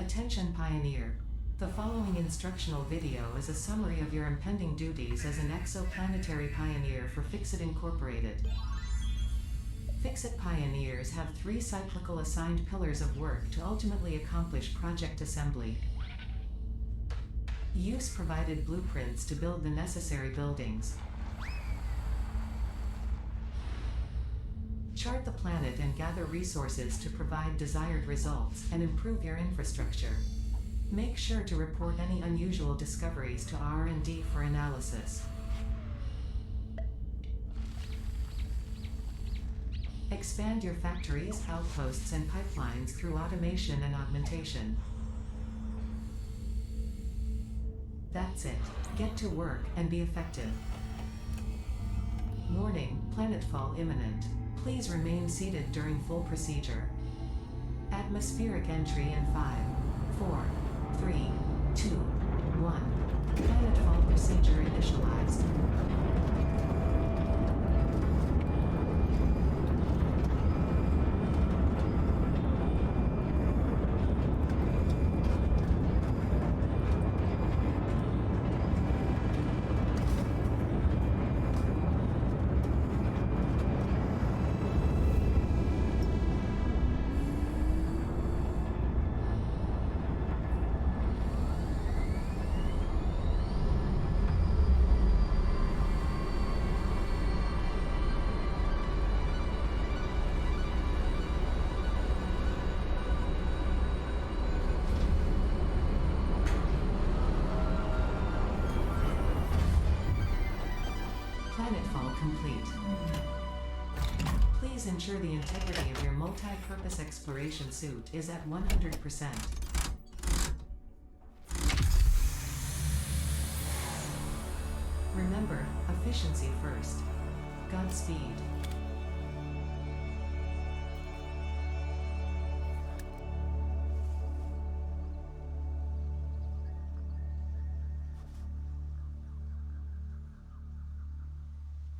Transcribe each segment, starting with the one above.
Attention Pioneer. The following instructional video is a summary of your impending duties as an exoplanetary pioneer for Fixit Incorporated. Fixit pioneers have 3 cyclical assigned pillars of work to ultimately accomplish project assembly. Use provided blueprints to build the necessary buildings. Chart the planet and gather resources to provide desired results and improve your infrastructure. Make sure to report any unusual discoveries to R&D for analysis. Expand your factories, outposts, and pipelines through automation and augmentation. That's it. Get to work and be effective. Warning, planetfall imminent. Please remain seated during full procedure. Atmospheric entry in 5, 4, 3, 2, 1. Planetfall procedure initialized. Planetfall complete. Please ensure the integrity of your multi-purpose exploration suit is at 100%. Remember, efficiency first. Godspeed.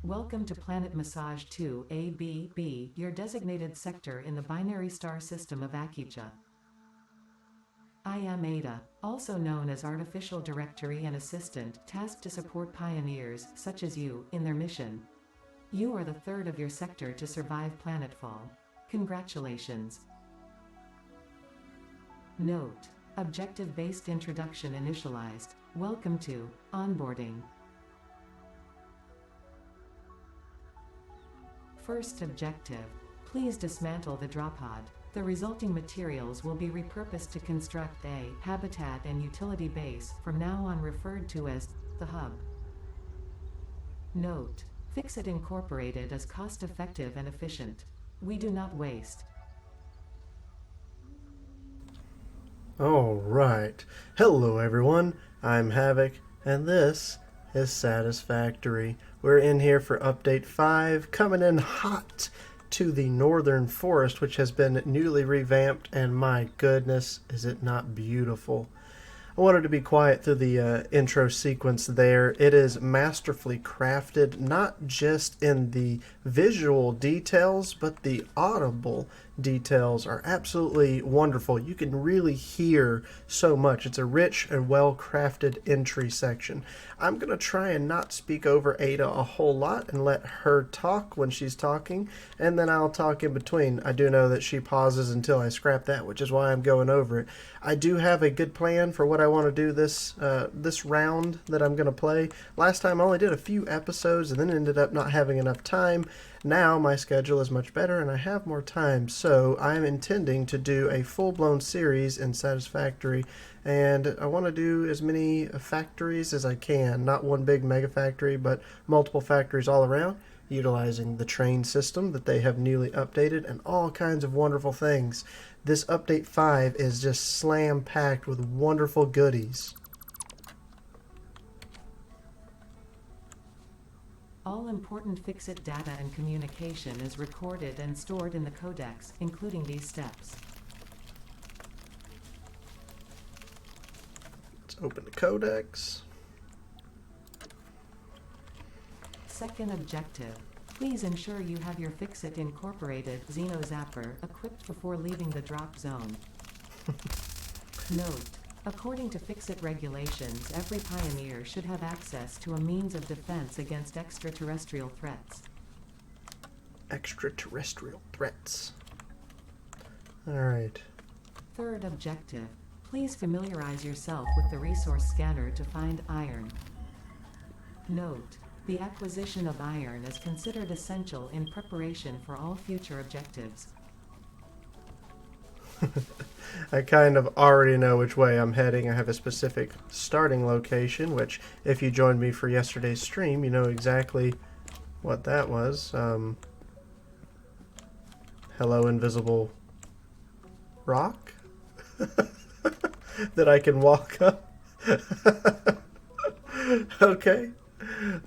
Welcome to Planet Massage 2 ABB, your designated sector in the binary star system of Akija. I am Ada, also known as Artificial Directory and Assistant, tasked to support pioneers, such as you, in their mission. You are the third of your sector to survive planetfall. Congratulations. Note: objective-based introduction initialized. Welcome to onboarding. First objective: please dismantle the drop pod. The resulting materials will be repurposed to construct a habitat and utility base, from now on referred to as the hub. Note: Fixit Incorporated is cost-effective and efficient. We do not waste. Alright, hello everyone, I'm Havoc, and this is Satisfactory. We're in here for update 5, coming in hot to the northern forest, which has been newly revamped, and my goodness, is it not beautiful. I wanted to be quiet through the intro sequence there. It is masterfully crafted, not just in the visual details, but the audible details are absolutely wonderful. You can really hear so much. It's a rich and well-crafted entry section. I'm going to try and not speak over Ada a whole lot and let her talk when she's talking, and then I'll talk in between. I do know that she pauses until I scrap that, which is why I'm going over it. I do have a good plan for what I want to do this round that I'm going to play. Last time I only did a few episodes and then ended up not having enough time. Now my schedule is much better and I have more time, so I'm intending to do a full-blown series in Satisfactory, and I want to do as many factories as I can. Not one big mega factory, but multiple factories all around, utilizing the train system that they have newly updated and all kinds of wonderful things. This update 5 is just slam-packed with wonderful goodies. All important Fixit data and communication is recorded and stored in the codex, including these steps. Let's open the codex. Second objective: please ensure you have your Fixit Incorporated Xeno Zapper equipped before leaving the drop zone. Note: according to Fix-It regulations, every pioneer should have access to a means of defense against extraterrestrial threats. Extraterrestrial threats. Alright. Third objective: please familiarize yourself with the resource scanner to find iron. Note: the acquisition of iron is considered essential in preparation for all future objectives. I kind of already know which way I'm heading. I have a specific starting location, which if you joined me for yesterday's stream, you know exactly what that was. Hello, invisible rock that I can walk up. Okay,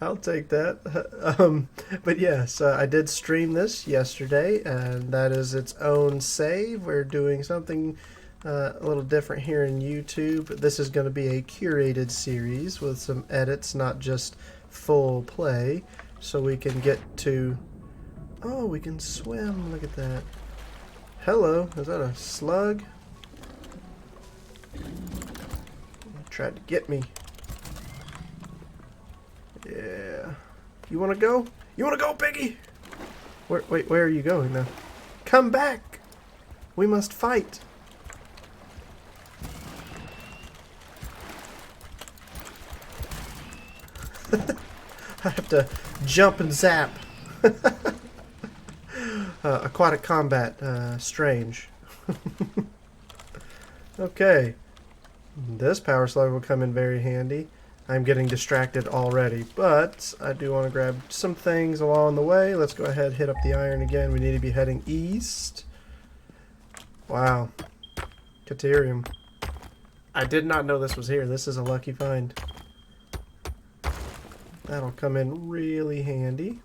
I'll take that. But yes, I did stream this yesterday, and that is its own save. We're doing something a little different here in YouTube. This is going to be a curated series with some edits, not just full play, so we can get to... Oh, we can swim. Look at that. Hello, is that a slug? It tried to get me. Yeah. You want to go? You want to go, piggy? Wait, where are you going now? Come back! We must fight. I have to jump and zap. Aquatic combat, strange. Okay. This power slug will come in very handy. I'm getting distracted already, but I do want to grab some things along the way. Let's go ahead and hit up the iron again. We need to be heading east. Wow. Caterium. I did not know this was here. This is a lucky find. That'll come in really handy.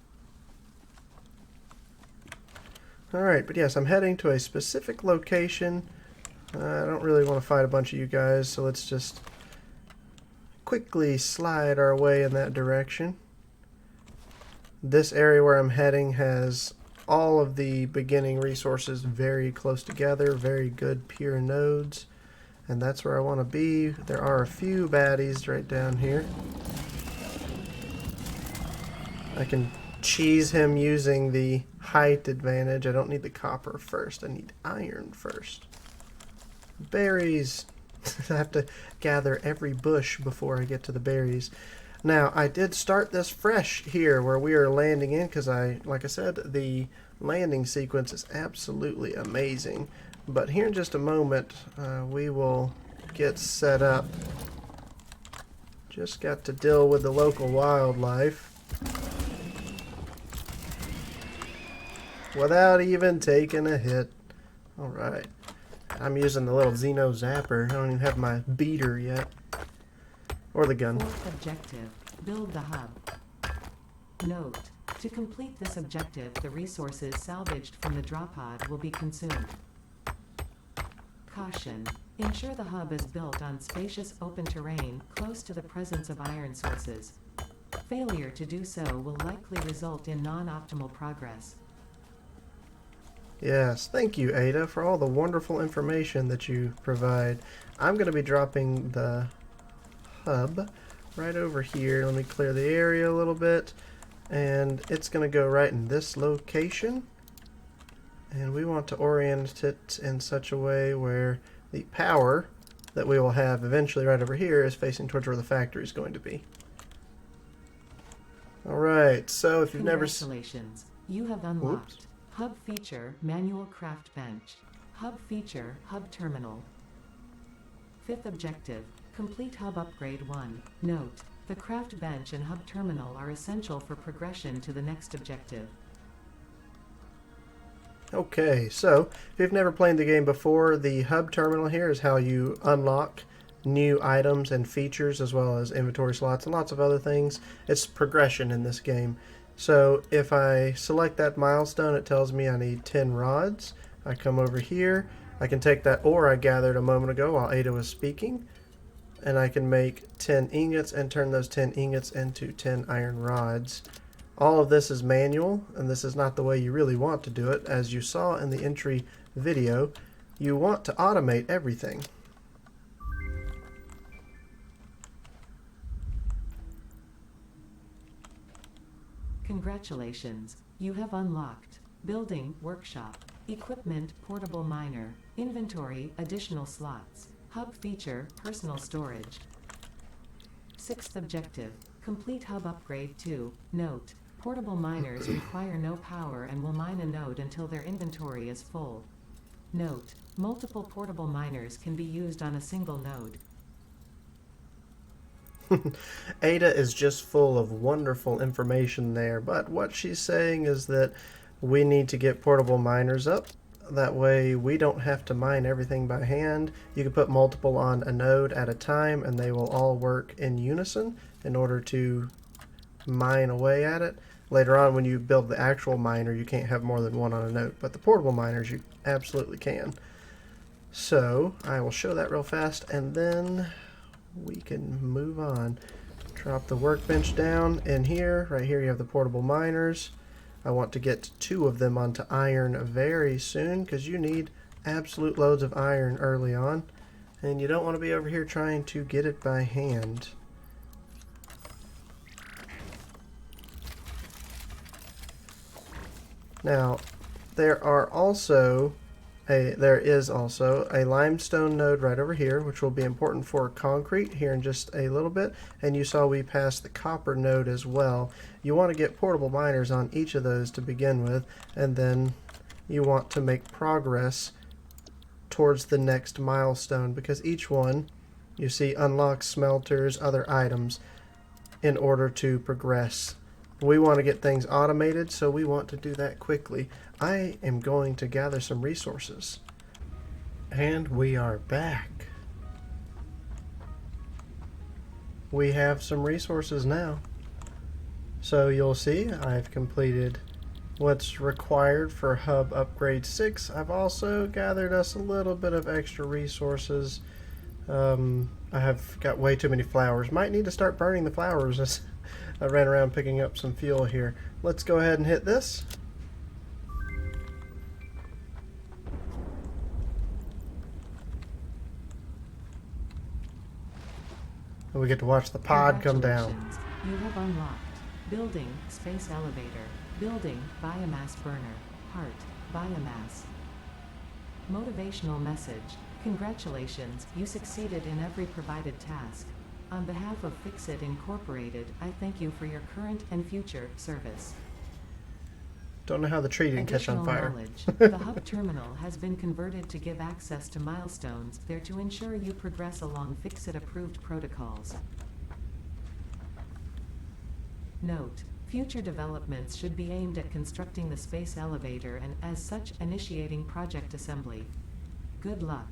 Alright, but yes, I'm heading to a specific location. I don't really want to fight a bunch of you guys, so let's just quickly slide our way in that direction. This area where I'm heading has all of the beginning resources very close together, very good pure nodes, and that's where I want to be. There are a few baddies right down here. I can cheese him using the height advantage. I don't need the copper first, I need iron first. Berries. I have to gather every bush before I get to the berries. Now, I did start this fresh here where we are landing in because like I said, the landing sequence is absolutely amazing. But here in just a moment, we will get set up. Just got to deal with the local wildlife without even taking a hit. Alright. I'm using the little Xeno Zapper. I don't even have my beater yet. Or the gun. Fourth objective: build the hub. Note: to complete this objective, the resources salvaged from the drop pod will be consumed. Caution: ensure the hub is built on spacious open terrain close to the presence of iron sources. Failure to do so will likely result in non-optimal progress. Yes, thank you, Ada, for all the wonderful information that you provide. I'm going to be dropping the hub right over here. Let me clear the area a little bit. And it's going to go right in this location. And we want to orient it in such a way where the power that we will have eventually right over here is facing towards where the factory is going to be. Alright, so if you've never... Congratulations, you have unlocked Hub Feature Manual Craft Bench. Hub Feature Hub Terminal. Fifth objective: complete Hub Upgrade 1. Note: the Craft Bench and Hub Terminal are essential for progression to the next objective. Okay, so if you've never played the game before, the Hub Terminal here is how you unlock new items and features as well as inventory slots and lots of other things. It's progression in this game. So if I select that milestone, it tells me I need 10 rods. I come over here, I can take that ore I gathered a moment ago while Ada was speaking, and I can make 10 ingots and turn those 10 ingots into 10 iron rods. All of this is manual, and this is not the way you really want to do it. As you saw in the entry video, you want to automate everything. Congratulations, you have unlocked Building Workshop, Equipment Portable Miner, Inventory Additional Slots, Hub Feature Personal Storage. Sixth objective, complete hub upgrade 2. Note, portable miners require no power and will mine a node until their inventory is full. Note, multiple portable miners can be used on a single node. Ada is just full of wonderful information there, but what she's saying is that we need to get portable miners up. That way we don't have to mine everything by hand. You can put multiple on a node at a time and they will all work in unison in order to mine away at it. Later on when you build the actual miner, you can't have more than one on a node, but the portable miners you absolutely can. So I will show that real fast and then we can move on. Drop the workbench down in here. Right here you have the portable miners. I want to get 2 of them onto iron very soon because you need absolute loads of iron early on. And you don't want to be over here trying to get it by hand. Now, there is also a limestone node right over here, which will be important for concrete here in just a little bit. And you saw we passed the copper node as well. You want to get portable miners on each of those to begin with, and then you want to make progress towards the next milestone, because each one, you see, unlocks smelters, other items in order to progress. We want to get things automated, so we want to do that quickly. I am going to gather some resources. And we are back. We have some resources now. So you'll see I've completed what's required for Hub Upgrade 6. I've also gathered us a little bit of extra resources. I have got way too many flowers. Might need to start burning the flowers as I ran around picking up some fuel here. Let's go ahead and hit this. And we get to watch the pod come down. You have unlocked Building Space Elevator, Building Biomass Burner, Heart, Biomass. Motivational message. Congratulations, you succeeded in every provided task. On behalf of Fixit Incorporated, I thank you for your current and future service. Don't know how the tree didn't catch on fire. Knowledge. The hub terminal has been converted to give access to milestones there to ensure you progress along Fixit-approved protocols. Note: future developments should be aimed at constructing the space elevator and, as such, initiating project assembly. Good luck.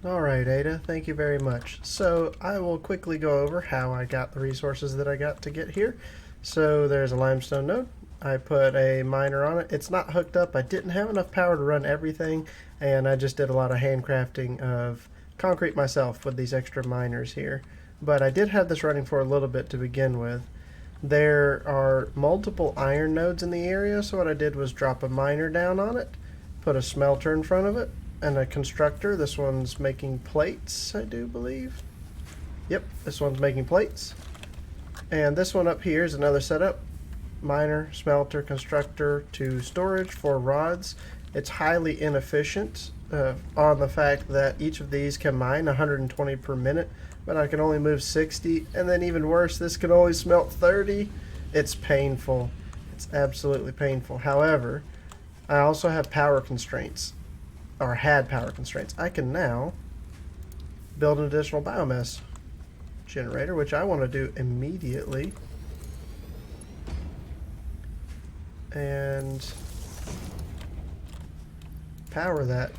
Alright, Ada, thank you very much. So I will quickly go over how I got the resources that I got to get here. So there's a limestone node. I put a miner on it. It's not hooked up. I didn't have enough power to run everything, and I just did a lot of handcrafting of concrete myself with these extra miners here. But I did have this running for a little bit to begin with. There are multiple iron nodes in the area, so what I did was drop a miner down on it, put a smelter in front of it, and a constructor. This one's making plates, I do believe. Yep, this one's making plates. And this one up here is another setup. Miner, smelter, constructor to storage for rods. It's highly inefficient on the fact that each of these can mine 120 per minute, but I can only move 60, and then even worse, this can only smelt 30. It's painful. It's absolutely painful. However, I also have power constraints, or had power constraints. I can now build an additional biomass generator, which I want to do immediately. And power that.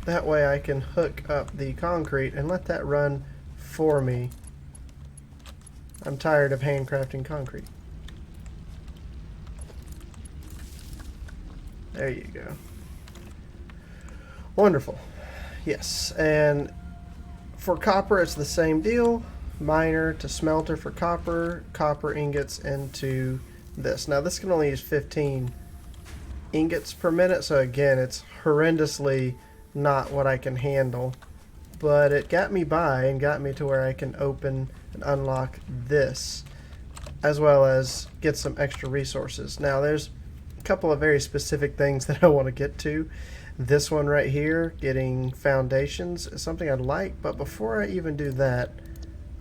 That way I can hook up the concrete and let that run for me. I'm tired of handcrafting concrete. There you go. Wonderful. Yes, and for copper it's the same deal. Miner to smelter for copper, copper ingots into this. Now this can only use 15 ingots per minute, so again it's horrendously not what I can handle, but it got me by and got me to where I can open and unlock this. as well as get some extra resources. Now there's a couple of very specific things that I want to get to. This one right here, getting foundations, is something I'd like, but before I even do that,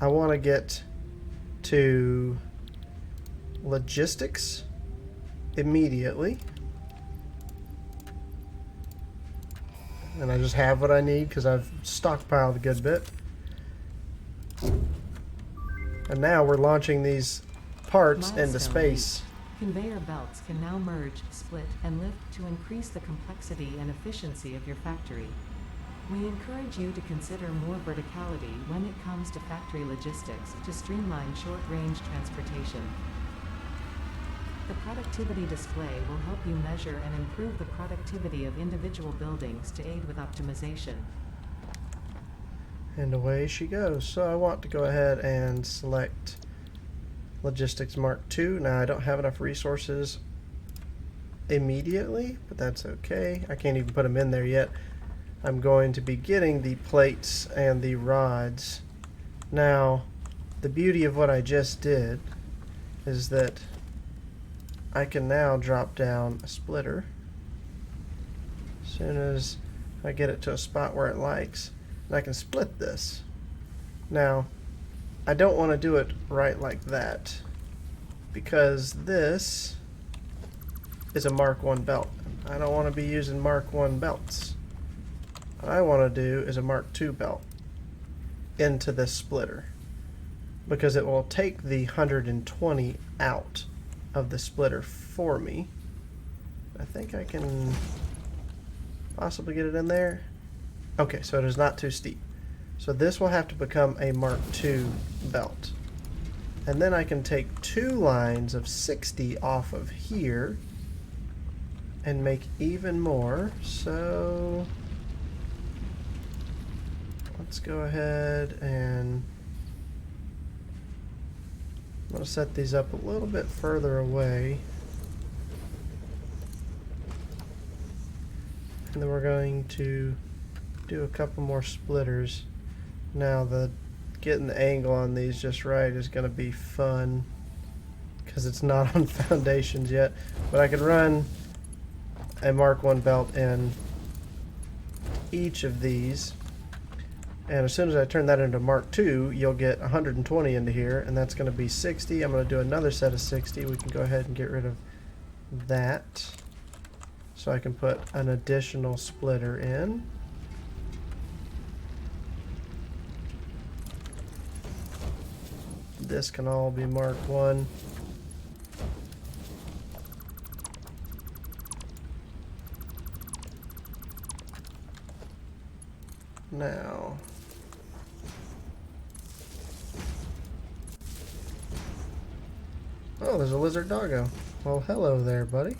I want to get to logistics immediately. And I just have what I need because I've stockpiled a good bit. And now we're launching these parts into space. Conveyor belts can now merge, split, and lift to increase the complexity and efficiency of your factory. We encourage you to consider more verticality when it comes to factory logistics to streamline short-range transportation. The productivity display will help you measure and improve the productivity of individual buildings to aid with optimization. And away she goes. So I want to go ahead and select Logistics Mark II. Now I don't have enough resources immediately, but that's okay. I can't even put them in there yet. I'm going to be getting the plates and the rods. Now, the beauty of what I just did is that I can now drop down a splitter as soon as I get it to a spot where it likes, and I can split this. Now, I don't want to do it right like that because this is a Mark I belt. I don't want to be using Mark I belts. What I want to do is a Mark II belt into this splitter because it will take the 120 out of the splitter for me. I think I can possibly get it in there. Okay, so it is not too steep. So this will have to become a Mark II belt. And then I can take 2 lines of 60 off of here and make even more. So let's go ahead and I'm going to set these up a little bit further away. And then we're going to do a couple more splitters. Now getting the angle on these just right is going to be fun because it's not on foundations yet. But I can run a Mark I belt in each of these. And as soon as I turn that into Mark II, you'll get 120 into here, and that's going to be 60. I'm going to do another set of 60. We can go ahead and get rid of that. So I can put an additional splitter in. This can all be Mark I. Now, oh, there's a lizard doggo. Well, hello there, buddy.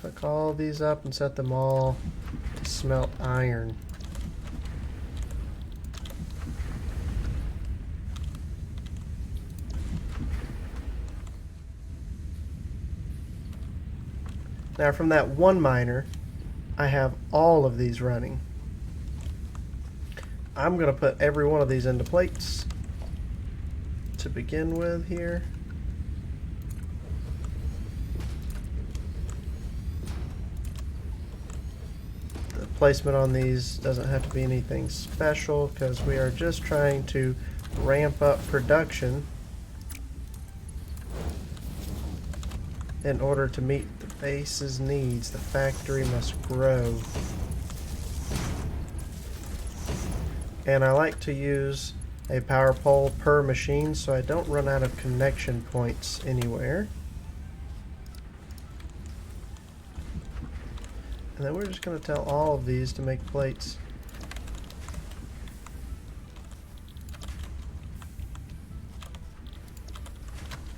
Hook all these up and set them all to smelt iron. Now from that one miner, I have all of these running. I'm going to put every one of these into plates to begin with here. The placement on these doesn't have to be anything special because we are just trying to ramp up production in order to meet the base's needs. The factory must grow. And I like to use a power pole per machine so I don't run out of connection points anywhere. And then we're just going to tell all of these to make plates.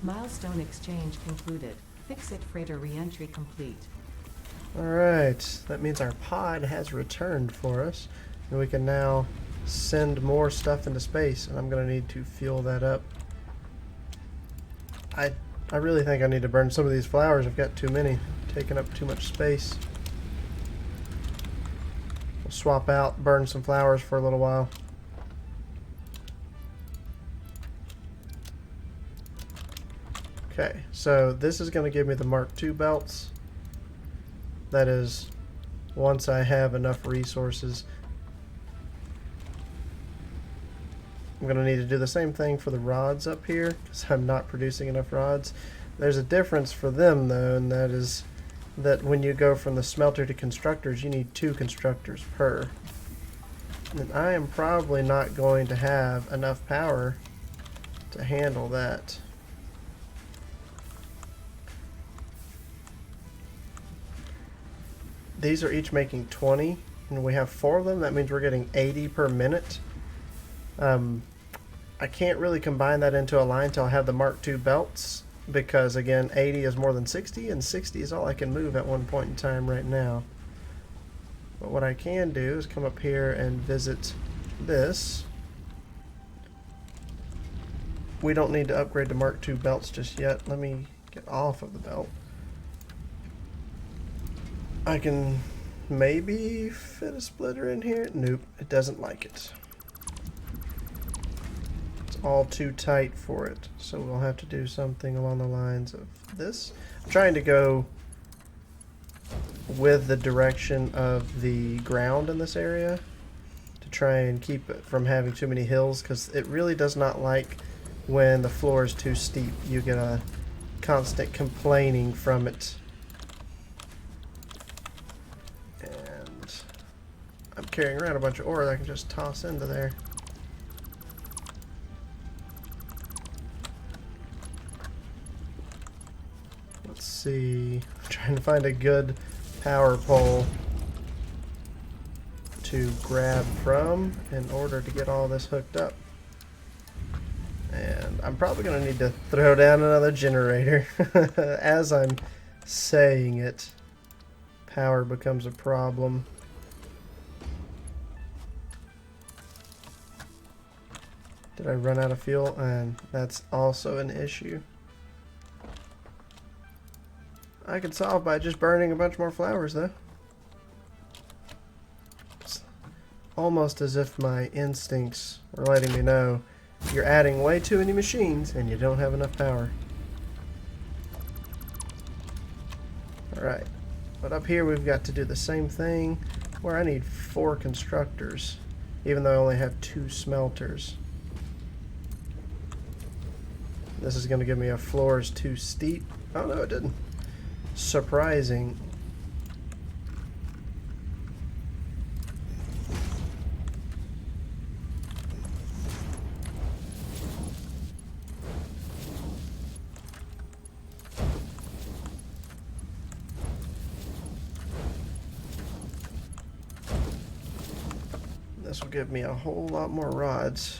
Milestone exchange concluded. Fix-it freighter re-entry complete. Alright, that means our pod has returned for us. And we can now send more stuff into space. And I'm going to need to fuel that up. I really think I need to burn some of these flowers. I've got too many, taking up too much space. We'll swap out, burn some flowers for a little while. Okay, so this is going to give me the Mark II belts. That is, once I have enough resources. I'm going to need to do the same thing for the rods up here, because I'm not producing enough rods. There's a difference for them, though, and that is that when you go from the smelter to constructors, you need 2 constructors per. And I am probably not going to have enough power to handle that. These are each making 20, and we have 4 of them. That means we're getting 80 per minute. I can't really combine that into a line until I have the Mark II belts, because again, 80 is more than 60, and 60 is all I can move at one point in time right now. But what I can do is come up here and visit this. We don't need to upgrade to Mark II belts just yet. Let me get off of the belt. I can maybe fit a splitter in here. Nope, it doesn't like it. It's all too tight for it. So we'll have to do something along the lines of this. I'm trying to go with the direction of the ground in this area to try and keep it from having too many hills, because it really does not like when the floor is too steep. You get a constant complaining from it. And I'm carrying around a bunch of ore that I can just toss into there. Let's see. I'm trying to find a good power pole to grab from in order to get all this hooked up. And I'm probably going to need to throw down another generator. As I'm saying it, power becomes a problem. Did I run out of fuel? And that's also an issue. I could solve by just burning a bunch more flowers, though. It's almost as if my instincts were letting me know you're adding way too many machines and you don't have enough power. Alright, but up here we've got to do the same thing, where I need 4 constructors, even though I only have 2 smelters. This is going to give me a floor is too steep. Oh no, it didn't. Surprising. This will give me a whole lot more rods.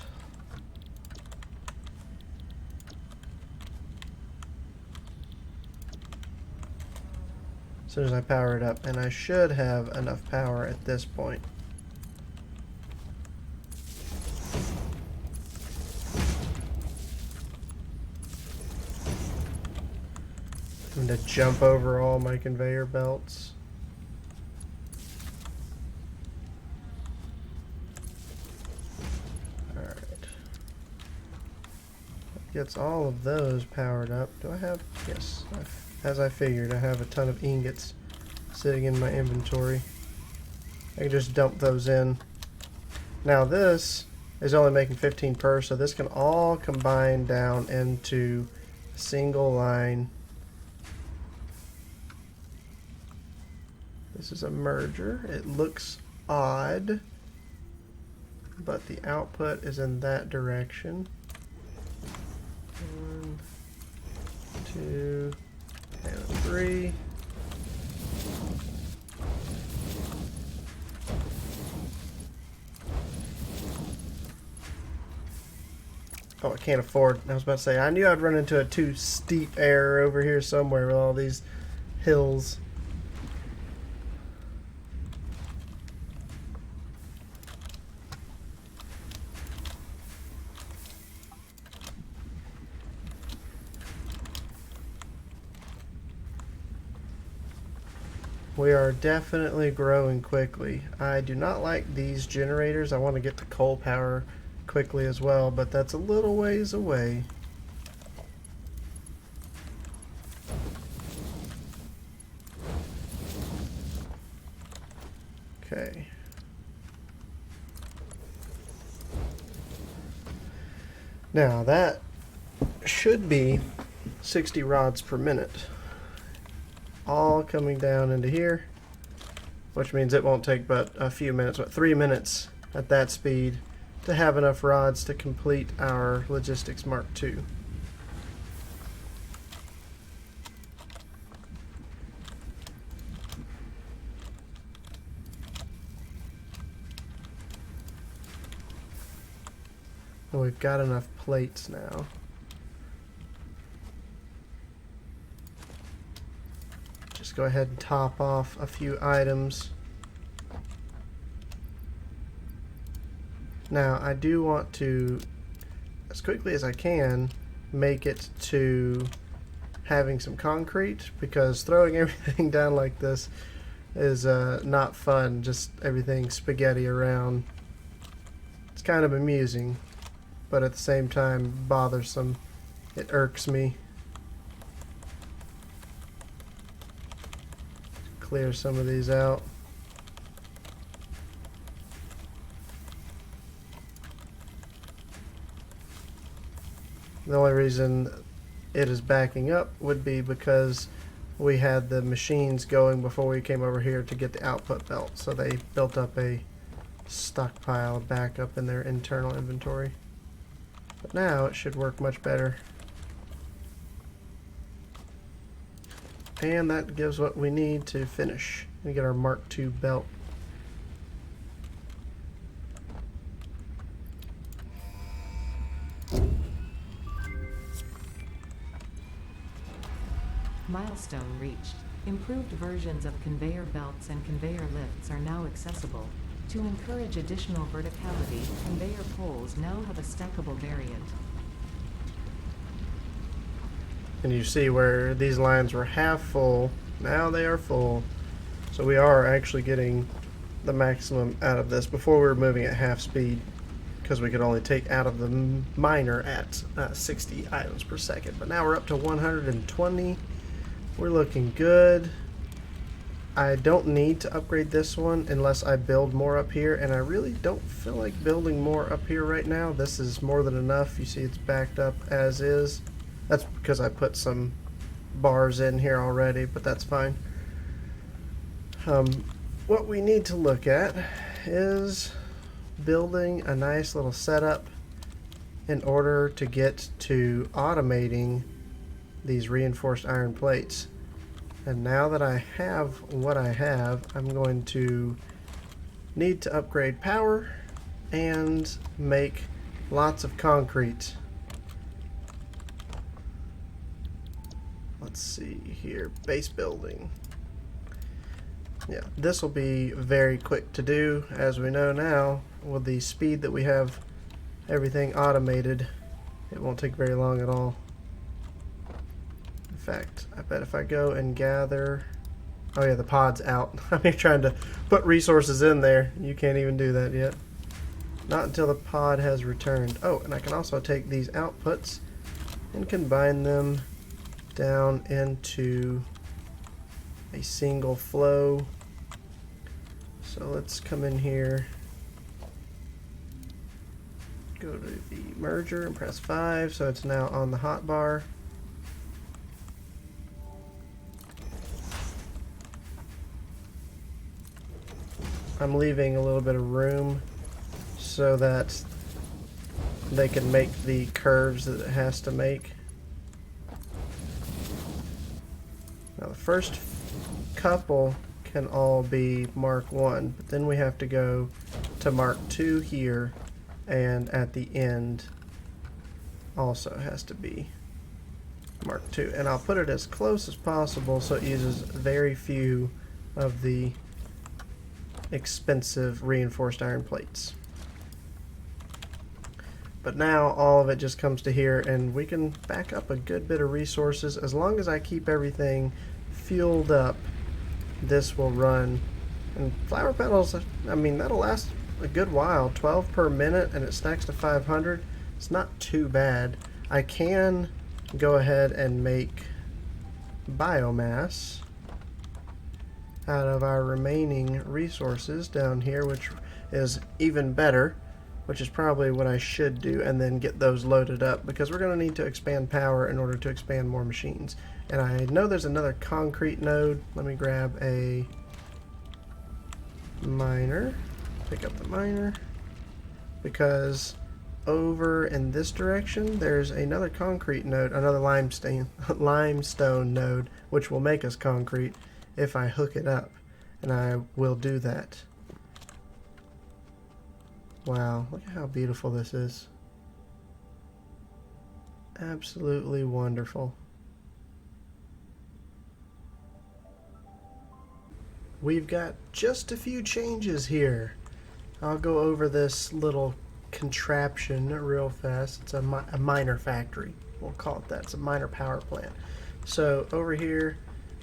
As soon as I power it up, and I should have enough power at this point. I'm going to jump over all my conveyor belts. Alright. Gets all of those powered up. Do I have? Yes. As I figured, I have a ton of ingots sitting in my inventory. I can just dump those in. Now this is only making 15 per, so this can all combine down into a single line. This is a merger. It looks odd, but the output is in that direction. 1, 2, and 3. Oh, I can't afford. I was about to say, I knew I'd run into a too steep error over here somewhere with all these hills. We are definitely growing quickly. I do not like these generators. I want to get the coal power quickly as well, but that's a little ways away. Okay. Now that should be 60 rods per minute. All coming down into here, which means it won't take but a few minutes, 3 minutes at that speed to have enough rods to complete our Logistics Mark II. And we've got enough plates now. Just go ahead and top off a few items. Now I do want to, as quickly as I can, make it to having some concrete, because throwing everything down like this is not fun, just everything spaghetti around. It's kind of amusing, but at the same time bothersome. It irks me. Clear some of these out. The only reason it is backing up would be because we had the machines going before we came over here to get the output belt, so they built up a stockpile back up in their internal inventory. But now it should work much better. And that gives what we need to finish and get our Mark II belt. Milestone reached. Improved versions of conveyor belts and conveyor lifts are now accessible. To encourage additional verticality, conveyor poles now have a stackable variant. And you see where these lines were half full, now they are full. So we are actually getting the maximum out of this. Before we were moving at half speed because we could only take out of the miner at 60 items per second. But now we're up to 120. We're looking good. I don't need to upgrade this one unless I build more up here, and I really don't feel like building more up here right now. This is more than enough. You see it's backed up as is. That's because I put some bars in here already, but that's fine. What we need to look at is building a nice little setup in order to get to automating these reinforced iron plates. And now that I have what I have, I'm going to need to upgrade power and make lots of concrete. Let's see here, base building. Yeah, this will be very quick to do, as we know now. With the speed that we have everything automated, it won't take very long at all. In fact, I bet if I go and gather... Oh yeah, the pod's out. I'm here trying to put resources in there. You can't even do that yet. Not until the pod has returned. Oh, and I can also take these outputs and combine them down into a single flow. So let's come in here, go to the merger and press 5, so it's now on the hotbar. I'm leaving a little bit of room so that they can make the curves that it has to make. Now the first couple can all be Mark 1, but then we have to go to Mark 2 here, and at the end also has to be Mark 2. And I'll put it as close as possible so it uses very few of the expensive reinforced iron plates. But now all of it just comes to here, and we can back up a good bit of resources. As long as I keep everything fueled up, this will run. And flower petals, I mean, that'll last a good while. 12 per minute, and it stacks to 500. It's not too bad. I can go ahead and make biomass out of our remaining resources down here, which is even better, which is probably what I should do, and then get those loaded up, because we're going to need to expand power in order to expand more machines. And I know there's another concrete node. Let me grab a miner, pick up the miner, because over in this direction there's another concrete node, another limestone node, which will make us concrete if I hook it up, and I will do that. Wow, look at how beautiful this is. Absolutely wonderful. We've got just a few changes here. I'll go over this little contraption real fast. It's a miner factory. We'll call it that. It's a miner power plant. So over here,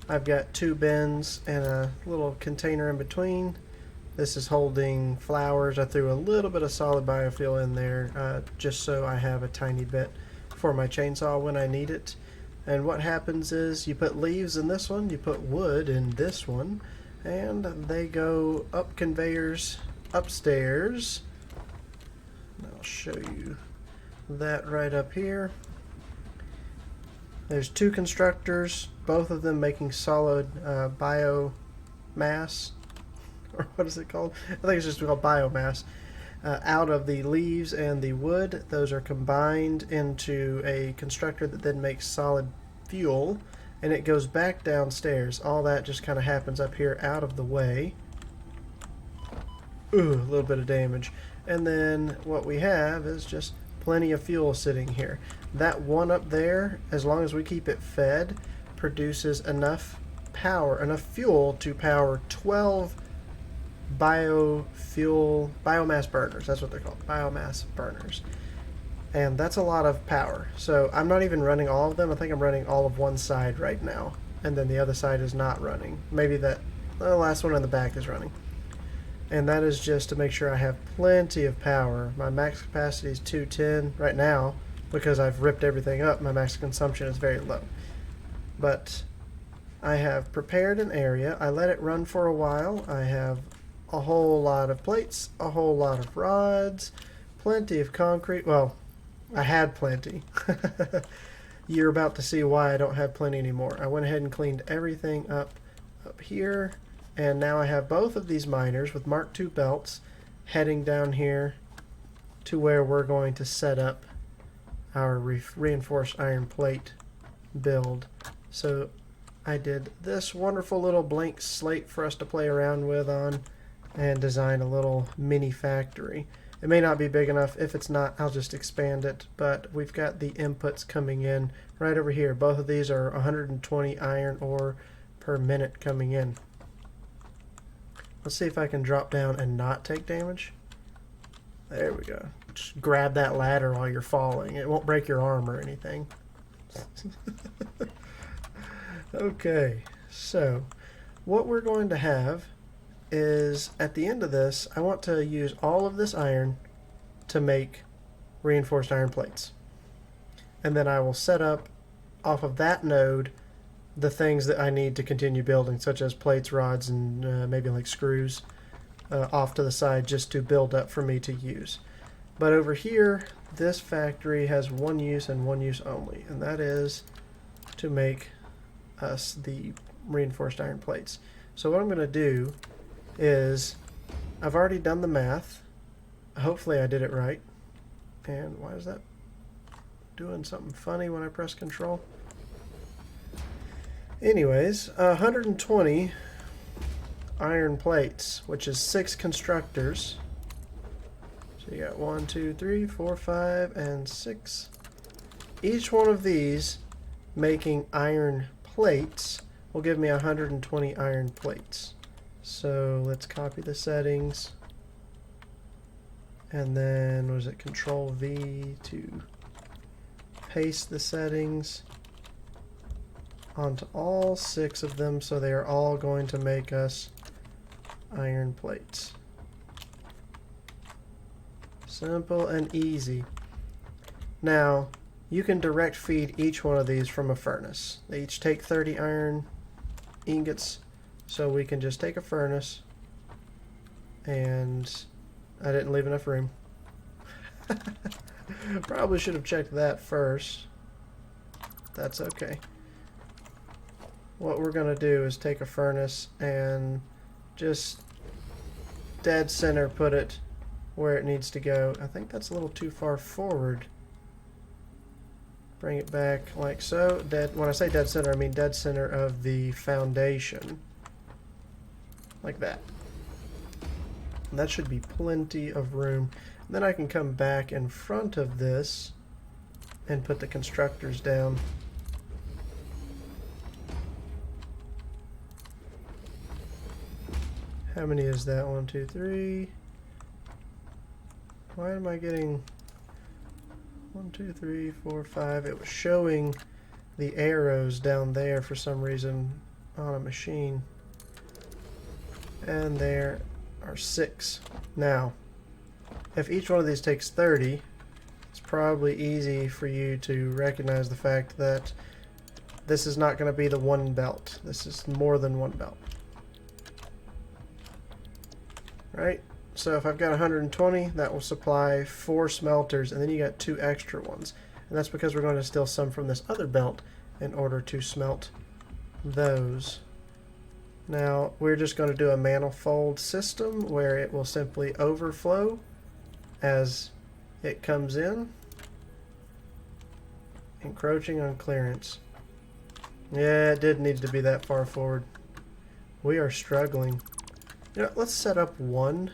I've got 2 bins and a little container in between. This is holding flowers. I threw a little bit of solid biofuel in there just so I have a tiny bit for my chainsaw when I need it. And what happens is you put leaves in this one, you put wood in this one, and they go up conveyors upstairs. I'll show you that right up here. There's 2 constructors, both of them making solid biomass, or what is it called? I think it's just called biomass, out of the leaves and the wood. Those are combined into a constructor that then makes solid fuel, and it goes back downstairs. All that just kind of happens up here out of the way. Ooh, a little bit of damage. And then what we have is just plenty of fuel sitting here. That one up there, as long as we keep it fed, produces enough power, enough fuel to power 12 biomass burners. That's what they're called, biomass burners. And that's a lot of power. So I'm not even running all of them. I think I'm running all of one side right now, and then the other side is not running. Maybe the last one on the back is running. And that is just to make sure I have plenty of power. My max capacity is 210 right now because I've ripped everything up. My max consumption is very low. But I have prepared an area. I let it run for a while. I have a whole lot of plates, a whole lot of rods, plenty of concrete. Well, I had plenty. You're about to see why I don't have plenty anymore. I went ahead and cleaned everything up here. And now I have both of these miners with Mark II belts heading down here to where we're going to set up our reinforced iron plate build. So I did this wonderful little blank slate for us to play around with on and design a little mini factory. It may not be big enough. If it's not, I'll just expand it. But we've got the inputs coming in right over here. Both of these are 120 iron ore per minute coming in. Let's see if I can drop down and not take damage. There we go. Just grab that ladder while you're falling. It won't break your arm or anything. Okay, so what we're going to have is, at the end of this, I want to use all of this iron to make reinforced iron plates. And then I will set up off of that node the things that I need to continue building, such as plates, rods, and maybe like screws off to the side just to build up for me to use. But over here, this factory has one use and one use only, and that is to make us the reinforced iron plates. So what I'm going to do is, I've already done the math. Hopefully I did it right. And why is that doing something funny when I press control? Anyways, 120 iron plates, which is 6 constructors. So you got 1, 2, 3, 4, 5, and 6. Each one of these making iron plates will give me 120 iron plates. So let's copy the settings. And then, was it Control V to paste the settings onto all 6 of them, so they are all going to make us iron plates. Simple and easy. Now, you can direct feed each one of these from a furnace. They each take 30 iron ingots, So we can just take a furnace, and I didn't leave enough room. Probably should have checked that first. That's okay. What we're going to do is take a furnace and just dead center put it where it needs to go. I think that's a little too far forward. Bring it back like so. When I say dead center, I mean dead center of the foundation. Like that. And that should be plenty of room. And then I can come back in front of this and put the constructors down. How many is that? 1, 2, 3. Why am I getting 1, 2, 3, 4, 5? It was showing the arrows down there for some reason on a machine. And there are 6. Now, if each one of these takes 30, it's probably easy for you to recognize the fact that this is not going to be the one belt. This is more than one belt. Right? So if I've got 120, that will supply 4 smelters, and then you got 2 extra ones. And that's because we're going to steal some from this other belt in order to smelt those. Now, we're just going to do a manifold system where it will simply overflow as it comes in, encroaching on clearance. Yeah, it did need to be that far forward. We are struggling. You know, let's set up one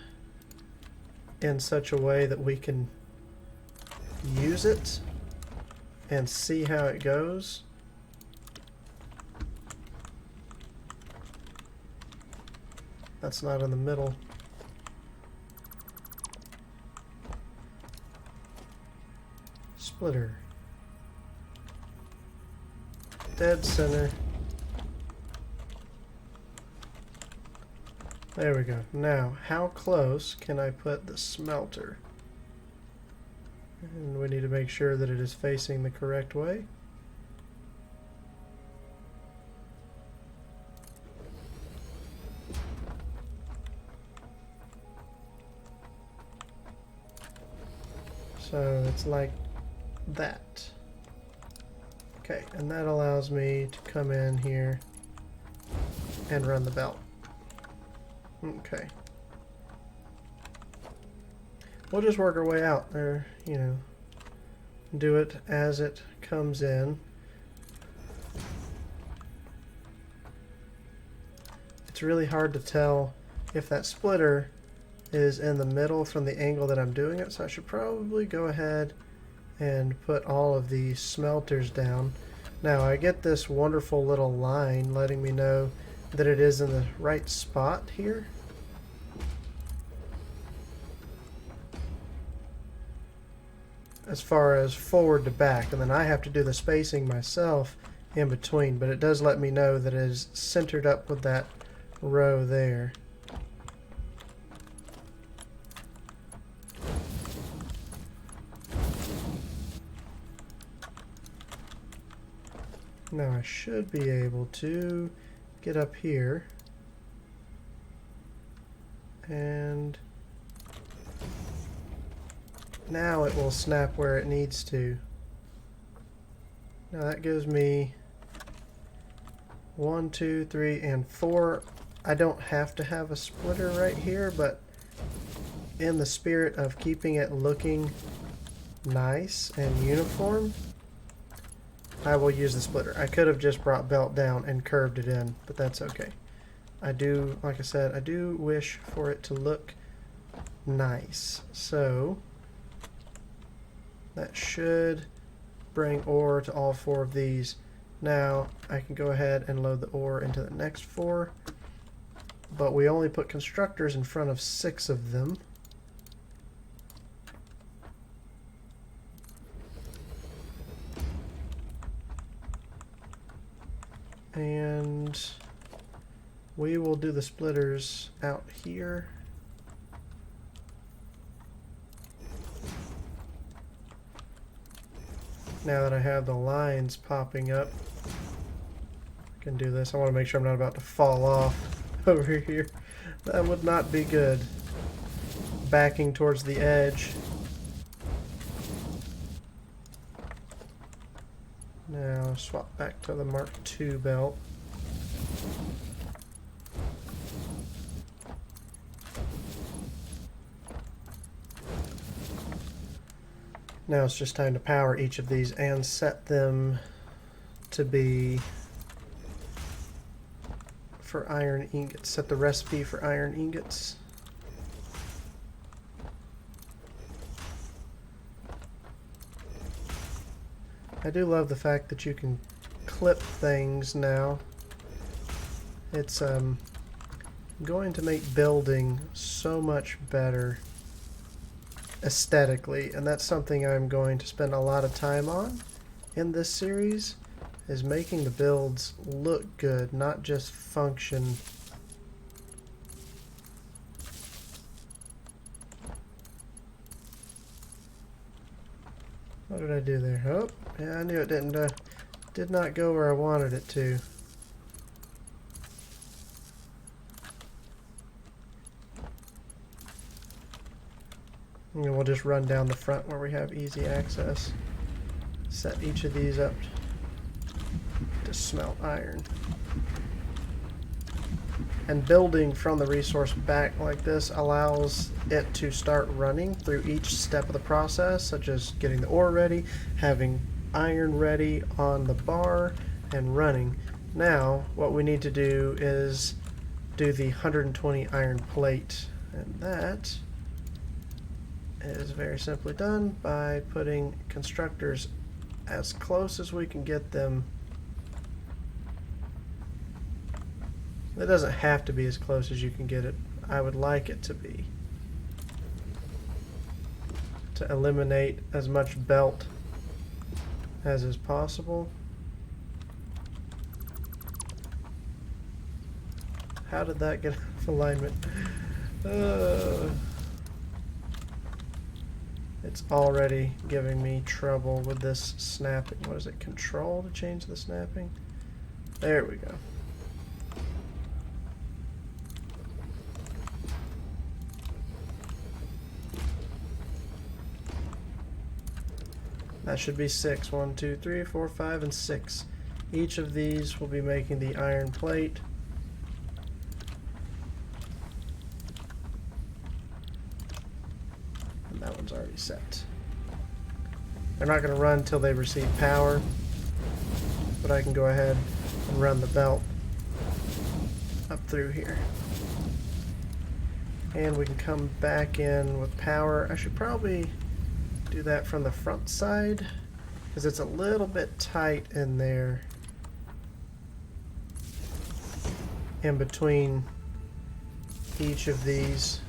in such a way that we can use it and see how it goes. That's not in the middle. Splitter. Dead center. There we go. Now, how close can I put the smelter? And we need to make sure that it is facing the correct way. So it's like that. Okay, and that allows me to come in here and run the belt. Okay. We'll just work our way out there, you know. Do it as it comes in. It's really hard to tell if that splitter is in the middle from the angle that I'm doing it, so I should probably go ahead and put all of these smelters down. Now I get this wonderful little line letting me know that it is in the right spot here. As far as forward to back, and then I have to do the spacing myself in between, but it does let me know that it is centered up with that row there. Now I should be able to get up here and now it will snap where it needs to. Now that gives me 1, 2, 3, and 4. I don't have to have a splitter right here, but in the spirit of keeping it looking nice and uniform, I will use the splitter. I could have just brought belt down and curved it in, but that's okay. I do, like I said, I do wish for it to look nice. So that should bring ore to all 4 of these. Now I can go ahead and load the ore into the next 4, but we only put constructors in front of 6 of them. And we will do the splitters out here. Now that I have the lines popping up, I can do this. I want to make sure I'm not about to fall off. over here. That would not be good. Backing towards the edge. Now swap back to the Mark II belt. Now it's just time to power each of these and set them to be for iron ingots. Set the recipe for iron ingots. I do love the fact that you can clip things now. It's going to make building so much better aesthetically, and that's something I'm going to spend a lot of time on in this series, is making the builds look good, not just function. What did I do there? Oh, yeah, I knew it did not go where I wanted it to. And we'll just run down the front where we have easy access. Set each of these up to smelt iron. And building from the resource back like this allows it to start running through each step of the process, such as getting the ore ready, having iron ready on the bar, and running. Now, what we need to do is do the 120 iron plate, and that is very simply done by putting constructors as close as we can get them. It doesn't have to be as close as you can get it. I would like it to be, to eliminate as much belt as is possible. How did that get out of alignment? It's already giving me trouble with this snapping. What is it? Control to change the snapping? There we go. That should be 6. 1, 2, 3, 4, 5, and 6. Each of these will be making the iron plate. And that one's already set. They're not going to run until they receive power, but I can go ahead and run the belt up through here. And we can come back in with power. I should probably do that from the front side because it's a little bit tight in there in between each of these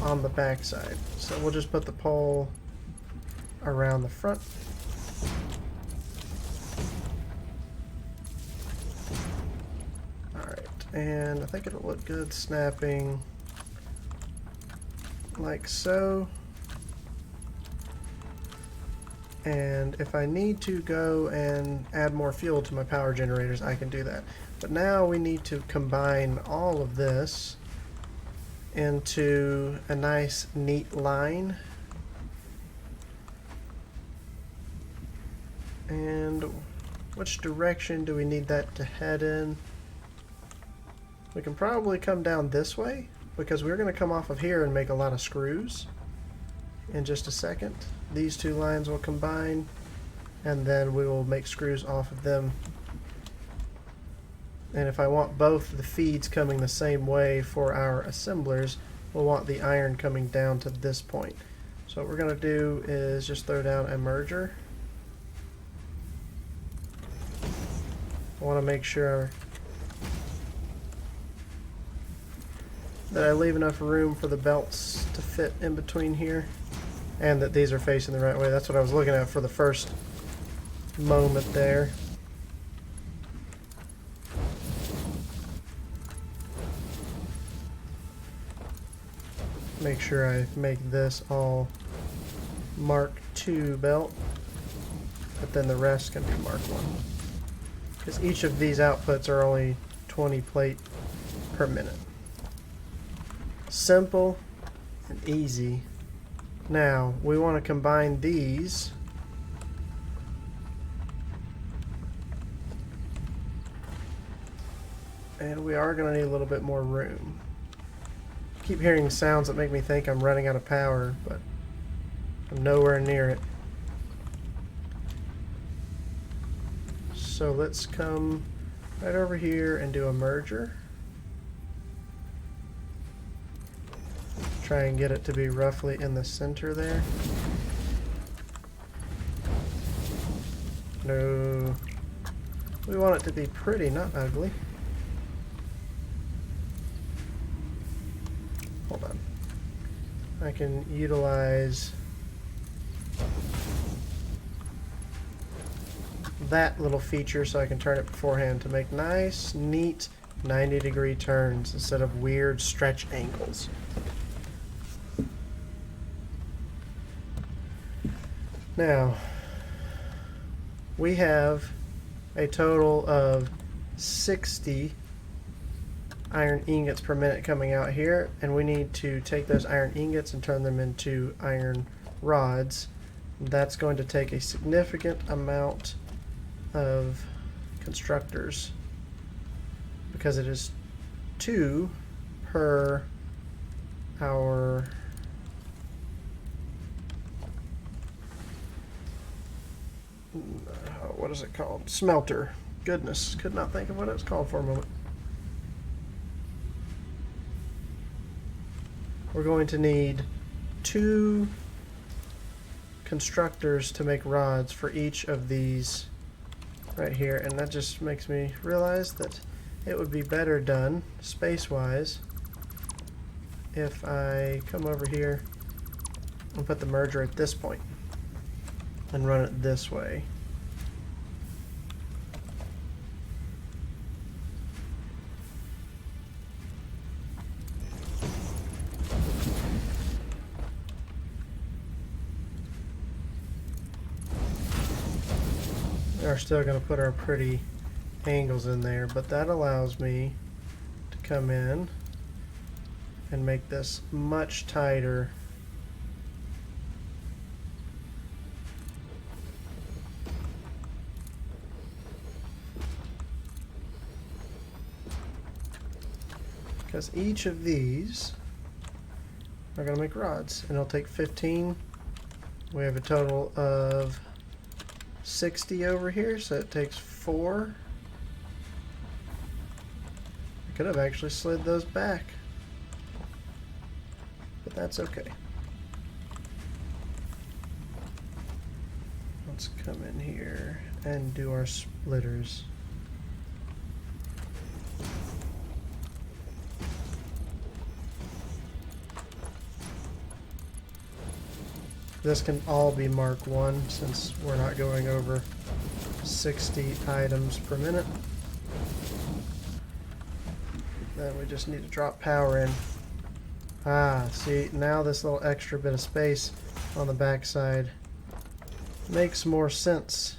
on the back side. So we'll just put the pole around the front. Alright, and I think it'll look good snapping like so. And if I need to go and add more fuel to my power generators, I can do that. But now we need to combine all of this into a nice, neat line. And which direction do we need that to head in? We can probably come down this way, because we're going to come off of here and make a lot of screws in just a second. These two lines will combine, and then we will make screws off of them. And if I want both the feeds coming the same way for our assemblers, we'll want the iron coming down to this point. So what we're going to do is just throw down a merger. I want to make sure that I leave enough room for the belts to fit in between here, and that these are facing the right way. That's what I was looking at for the first moment there. Make sure I make this all Mark II belt, but then the rest can be Mark I. Because each of these outputs are only 20 plate per minute. Simple and easy. Now, we want to combine these. And we are going to need a little bit more room. I keep hearing sounds that make me think I'm running out of power, but I'm nowhere near it. So let's come right over here and do a merger. Try and get it to be roughly in the center there. No. We want it to be pretty, not ugly. Hold on. I can utilize that little feature so I can turn it beforehand to make nice, neat 90-degree turns instead of weird stretch angles. Now, we have a total of 60 iron ingots per minute coming out here, and we need to take those iron ingots and turn them into iron rods. That's going to take a significant amount of constructors because it is 2 per our what is it called? Smelter. Goodness, could not think of what it's called for a moment. We're going to need 2 constructors to make rods for each of these right here, and that just makes me realize that it would be better done space-wise if I come over here and put the merger at this point and run it this way. We're still going to put our pretty angles in there, but that allows me to come in and make this much tighter. Because each of these are going to make rods, and it'll take 15. We have a total of 60 over here, so it takes 4. I could have actually slid those back, but that's okay. Let's come in here and do our splitters. This can all be Mark 1 since we're not going over 60 items per minute. Then we just need to drop power in. Ah, see, now this little extra bit of space on the back side makes more sense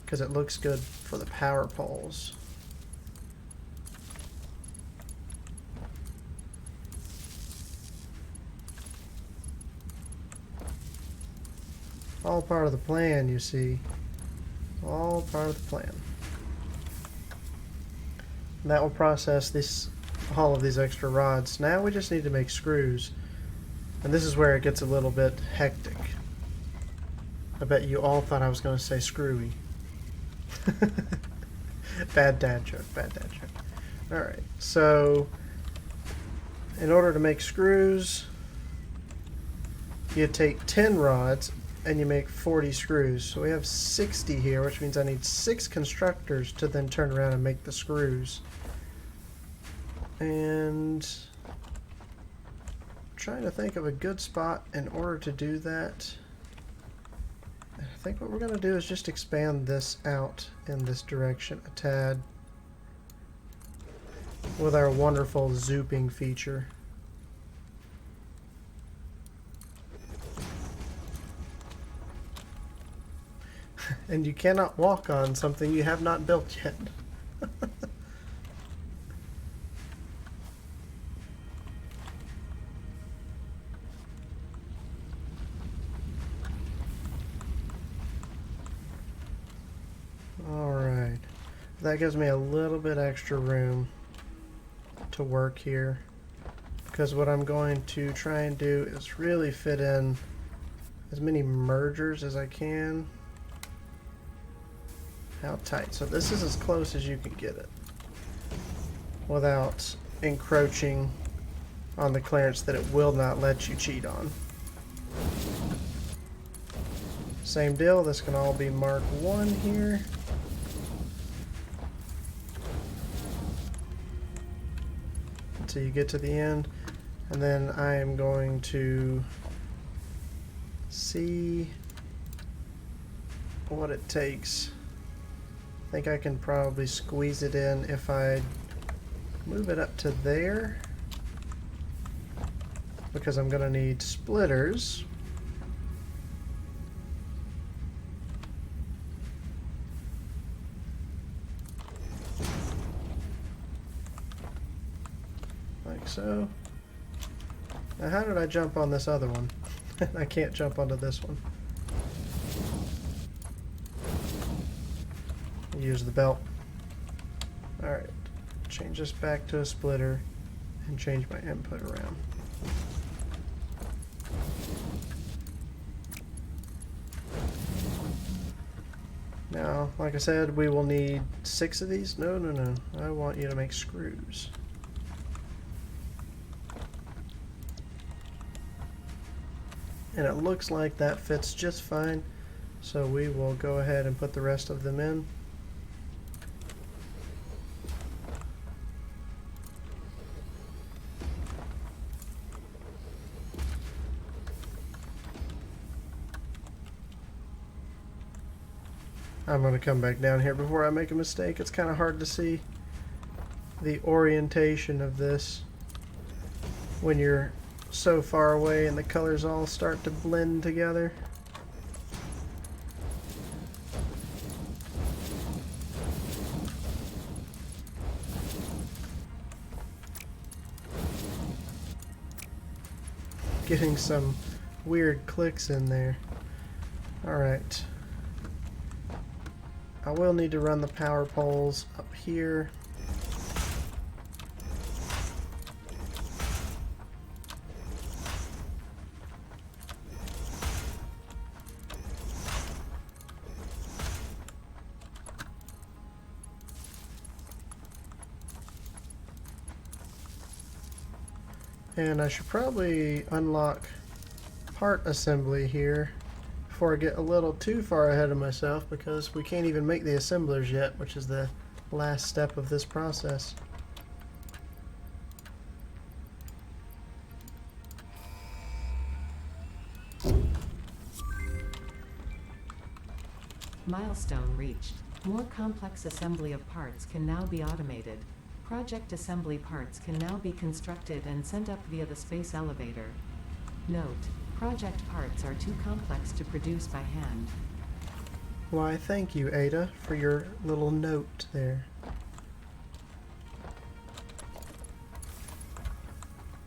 because it looks good for the power poles. All part of the plan, you see. All part of the plan. And that will process all of these extra rods. Now we just need to make screws. And this is where it gets a little bit hectic. I bet you all thought I was going to say screwy. Bad dad joke, bad dad joke. Alright, so in order to make screws, you take 10 rods and you make 40 screws. So we have 60 here, which means I need 6 constructors to then turn around and make the screws. And I'm trying to think of a good spot in order to do that. I think what we're going to do is just expand this out in this direction a tad with our wonderful zooping feature. And you cannot walk on something you have not built yet. that gives me a little bit extra room to work here, because what I'm going to try and do is really fit in as many mergers as I can. How tight? So this is as close as you can get it without encroaching on the clearance that it will not let you cheat on. Same deal, this can all be Mark 1 here. Until you get to the end. And then I am going to see what it takes. I think I can probably squeeze it in if I move it up to there, because I'm going to need splitters. Like so. Now how did I jump on this other one? I can't jump onto this one. Use the belt. Alright. Change this back to a splitter and change my input around. Now, like I said, we will need 6 of these. No, no, no. I want you to make screws. And it looks like that fits just fine. So we will go ahead and put the rest of them in. I'm going to come back down here before I make a mistake. It's kind of hard to see the orientation of this when you're so far away and the colors all start to blend together. Getting some weird clicks in there. Alright. I will need to run the power poles up here. And I should probably unlock part assembly here before I get a little too far ahead of myself, because we can't even make the assemblers yet, which is the last step of this process. Milestone reached. More complex assembly of parts can now be automated. Project assembly parts can now be constructed and sent up via the space elevator. Note: project parts are too complex to produce by hand. Why, thank you, Ada, for your little note there.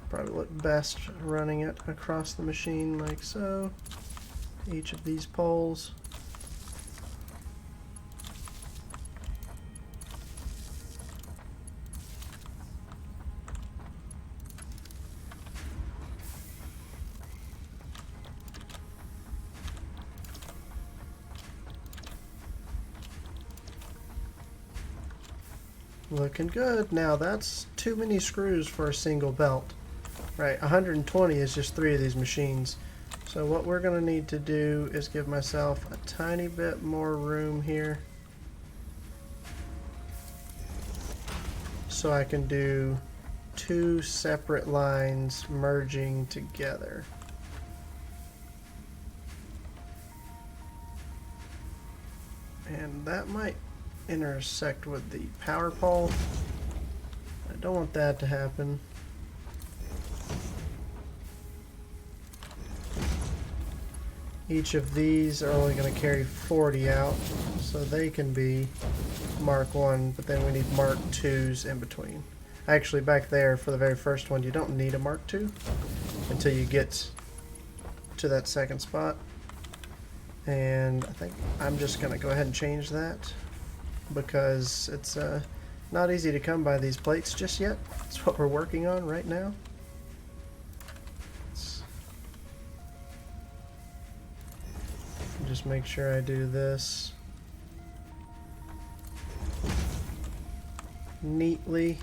Probably look best running it across the machine like so. Each of these poles. Looking good. Now that's too many screws for a single belt. Right, 120 is just 3 of these machines. So what we're going to need to do is give myself a tiny bit more room here, so I can do 2 separate lines merging together. And that might intersect with the power pole. I don't want that to happen. Each of these are only going to carry 40 out, so they can be Mark 1, but then we need Mark 2s in between. Actually, back there for the very first one, you don't need a Mark 2 until you get to that second spot. And I think I'm just going to go ahead and change that. because it's not easy to come by these plates just yet. That's what we're working on right now. Just make sure I do this neatly.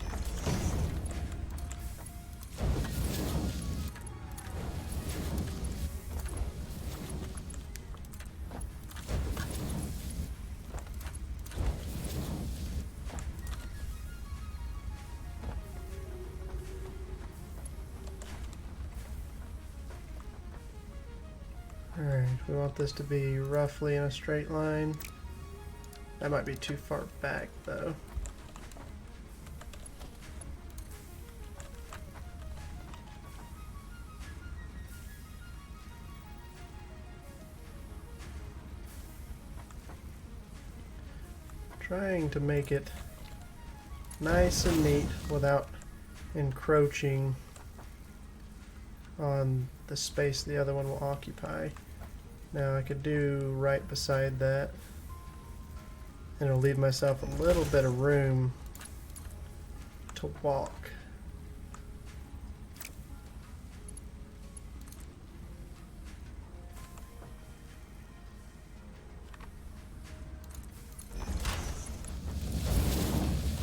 Alright, we want this to be roughly in a straight line. That might be too far back though. Trying to make it nice and neat without encroaching on the space the other one will occupy. Now I could do right beside that, and it'll leave myself a little bit of room to walk.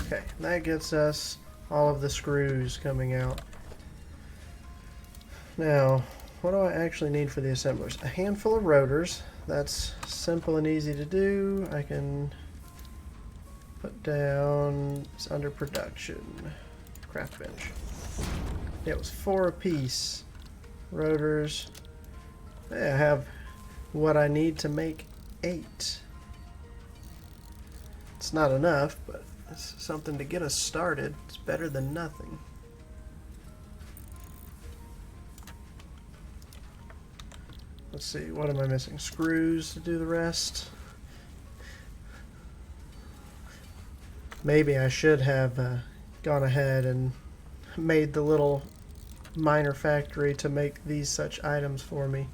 Okay, that gets us all of the screws coming out. Now, what do I actually need for the assemblers? A handful of rotors. That's simple and easy to do. I can put down, it's under production, craft bench. It was 4 apiece. Rotors. Yeah, I have what I need to make 8. It's not enough, but it's something to get us started. It's better than nothing. Let's see, what am I missing? Screws to do the rest. Maybe I should have gone ahead and made the little miner factory to make these such items for me.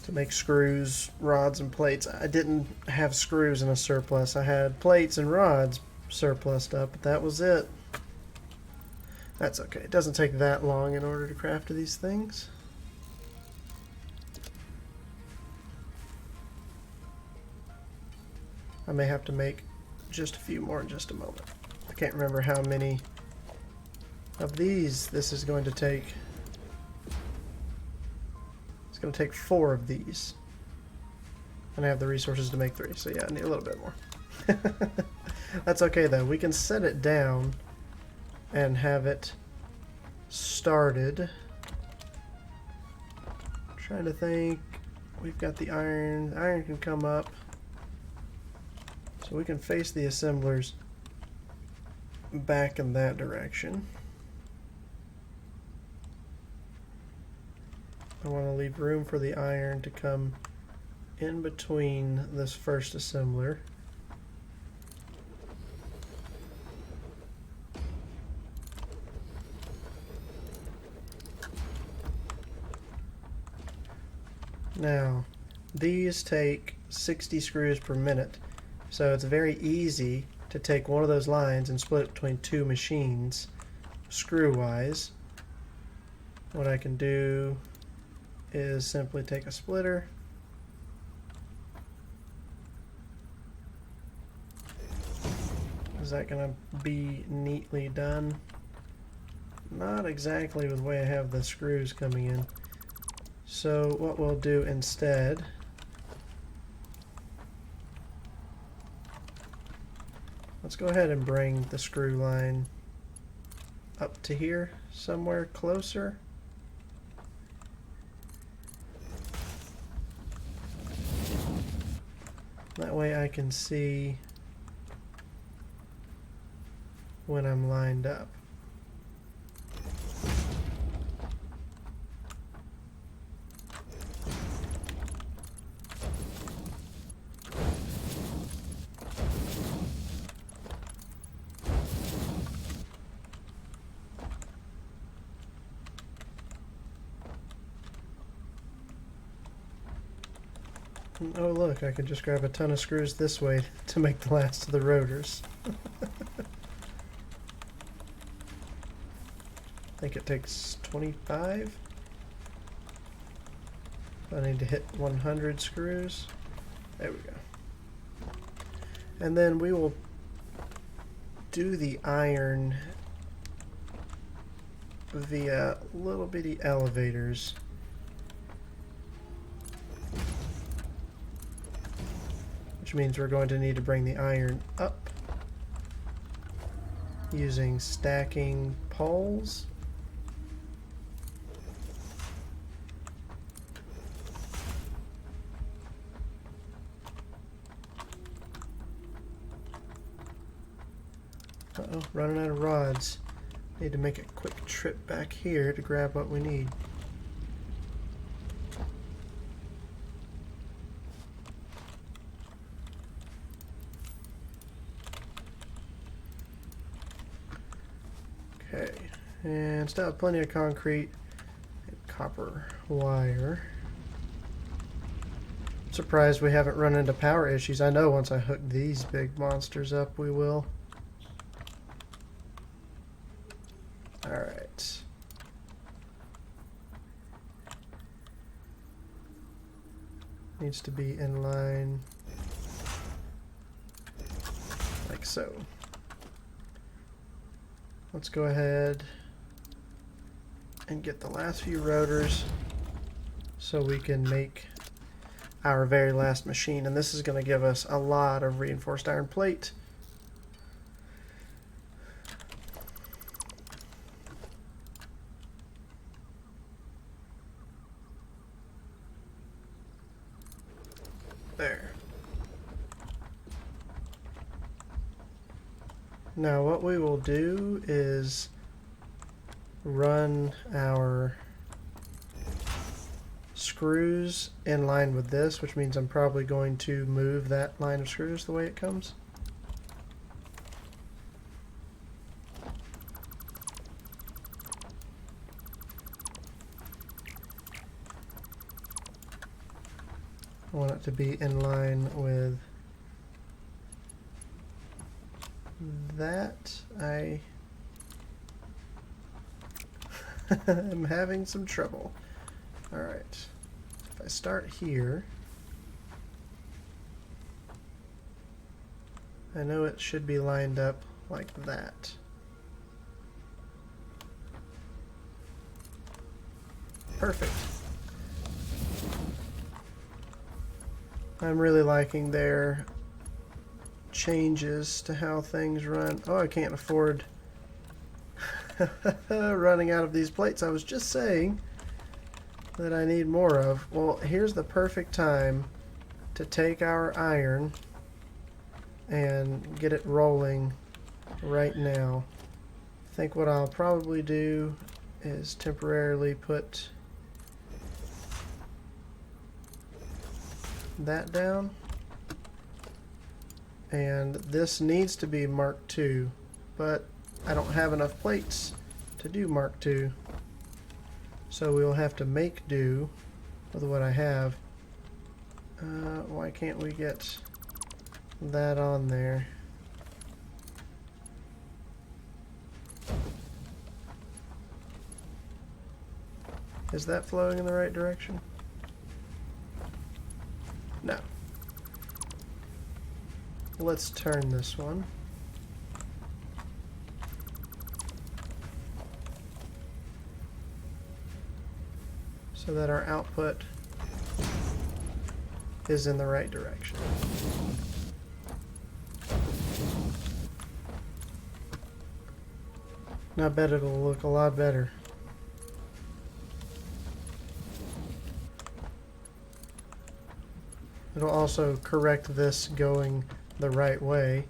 To make screws, rods, and plates. I didn't have screws in a surplus. I had plates and rods surplused up, but that was it. That's okay. It doesn't take that long in order to craft these things. I may have to make just a few more in just a moment. I can't remember how many of these this is going to take. It's going to take 4 of these. And I have the resources to make 3, so yeah, I need a little bit more. That's okay though. We can set it down and have it started. I'm trying to think. We've got the iron. The iron can come up. So we can face the assemblers back in that direction. I want to leave room for the iron to come in between this first assembler. Now, these take 60 screws per minute, so it's very easy to take one of those lines and split it between 2 machines, screw-wise. What I can do is simply take a splitter, is that going to be neatly done? Not exactly with the way I have the screws coming in. So what we'll do instead, let's go ahead and bring the screw line up to here, somewhere closer. That way I can see when I'm lined up. Oh look, I can just grab a ton of screws this way to make the last of the rotors. I think it takes 25. I need to hit 100 screws. There we go. And then we will do the iron via little bitty elevators. Which means we're going to need to bring the iron up using stacking poles. Uh-oh, running out of rods. Need to make a quick trip back here to grab what we need. Okay, and still have plenty of concrete and copper wire. Surprised we haven't run into power issues. I know once I hook these big monsters up, we will. Alright. Needs to be in line like so. Let's go ahead and get the last few rotors so we can make our very last machine. And this is going to give us a lot of reinforced iron plate. There. Now what we will do is run our screws in line with this, which means I'm probably going to move that line of screws the way it comes. I want it to be in line with that. I am having some trouble. Alright, if I start here, I know it should be lined up like that. Perfect. I'm really liking their changes to how things run. Oh, I can't afford running out of these plates. I was just saying that I need more of. Well, here's the perfect time to take our iron and get it rolling right now. I think what I'll probably do is temporarily put that down, and this needs to be Mark II, but I don't have enough plates to do Mark II, so we'll have to make do with what I have. Why can't we get that on there? Is that flowing in the right direction? No. Let's turn this one. So that our output is in the right direction. And I bet it'll look a lot better. It'll also correct this going the right way.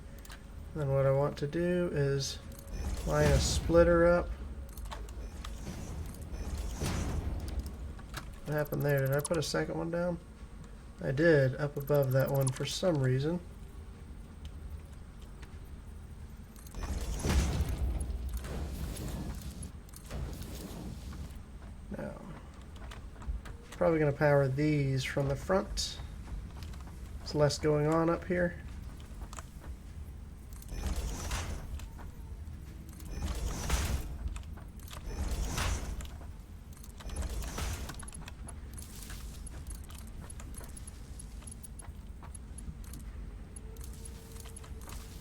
And what I want to do is line a splitter up. What happened there? Did I put a second one down? I did, up above that one for some reason. Now, probably going to power these from the front. There's less going on up here.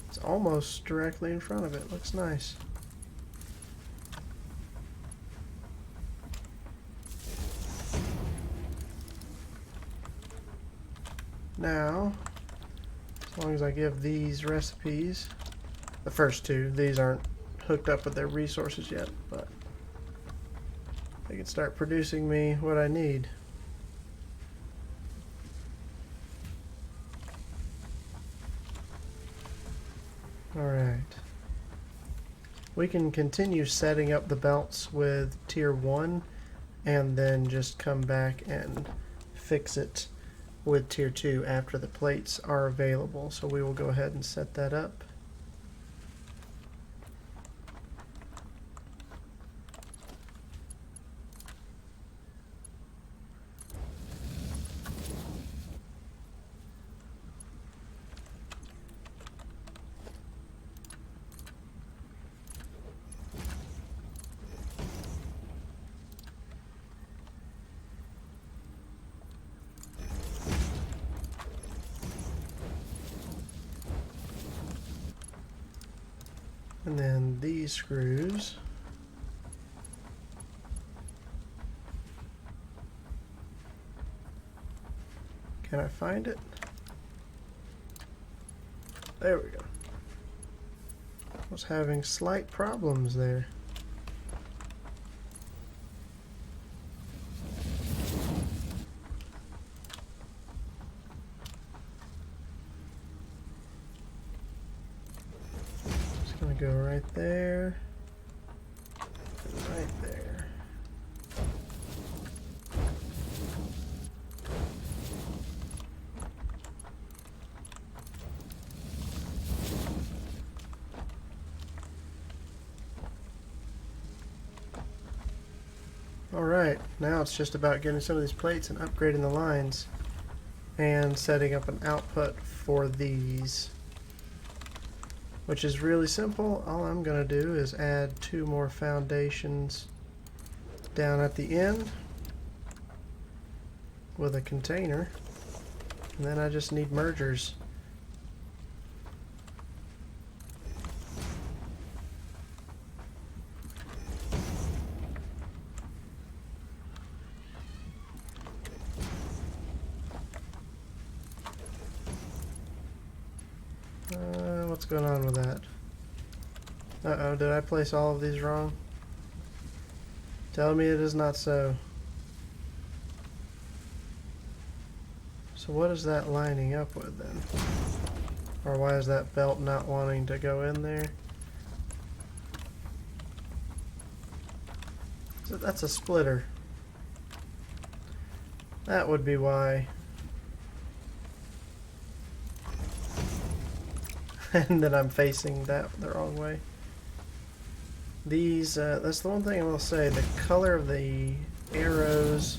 It's almost directly in front of it. Looks nice. Now, as long as I give these recipes, the first two, these aren't hooked up with their resources yet, but they can start producing me what I need. Alright. We can continue setting up the belts with tier 1 and then just come back and fix it with tier 2 after the plates are available. So we will go ahead and set that up. And then these screws. Can I find it? There we go. I was having slight problems there. Gonna go right there and right there. Alright, now it's just about getting some of these plates and upgrading the lines and setting up an output for these, which is really simple. All I'm going to do is add 2 more foundations down at the end with a container, and then I just need mergers. What's going on with that? Uh-oh, did I place all of these wrong? Tell me it is not so. So what is that lining up with then? Or why is that belt not wanting to go in there? So that's a splitter. That would be why. And then I'm facing that the wrong way. These, that's the one thing I will say, the color of the arrows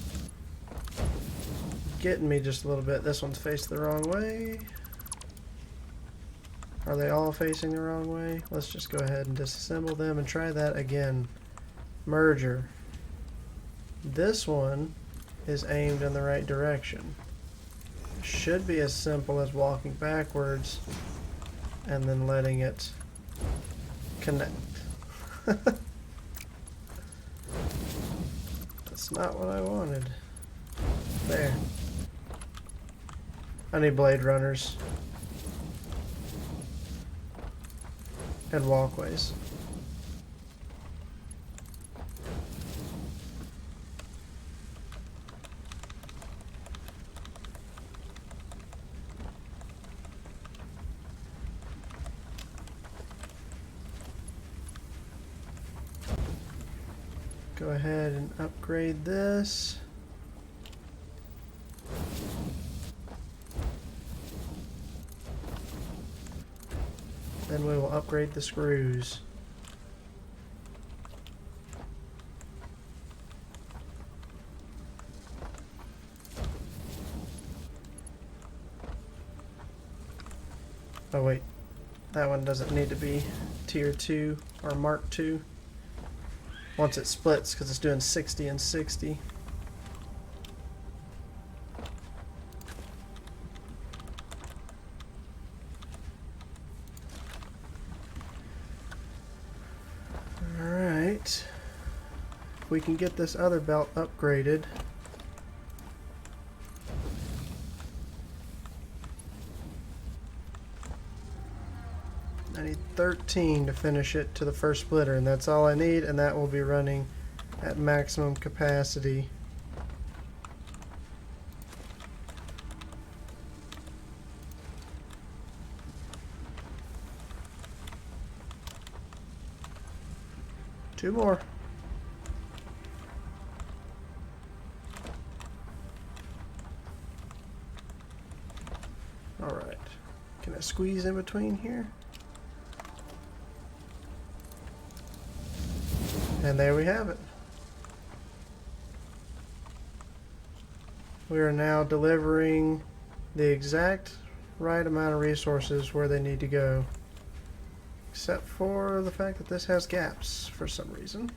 getting me just a little bit. This one's faced the wrong way. Are they all facing the wrong way? Let's just go ahead and disassemble them and try that again. Merger. This one is aimed in the right direction. Should be as simple as walking backwards and then letting it connect. That's not what I wanted. There. I need blade runners and walkways. Go ahead and upgrade this. Then we will upgrade the screws. Oh wait, that one doesn't need to be tier 2 or mark 2 once it splits because it's doing 60 and 60. Alright, if we can get this other belt upgraded. I need 13 to finish it to the first splitter, and that's all I need, and that will be running at maximum capacity. Two more. Alright. Can I squeeze in between here? And there we have it. We are now delivering the exact right amount of resources where they need to go. Except for the fact that this has gaps for some reason.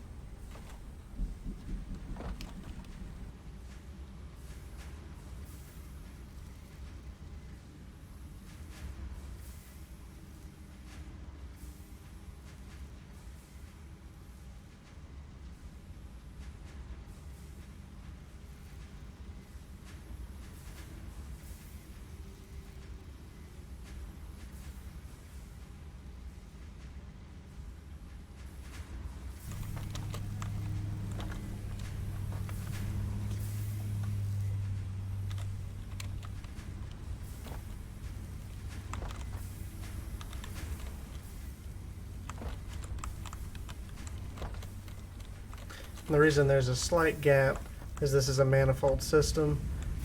The reason there's a slight gap is this is a manifold system,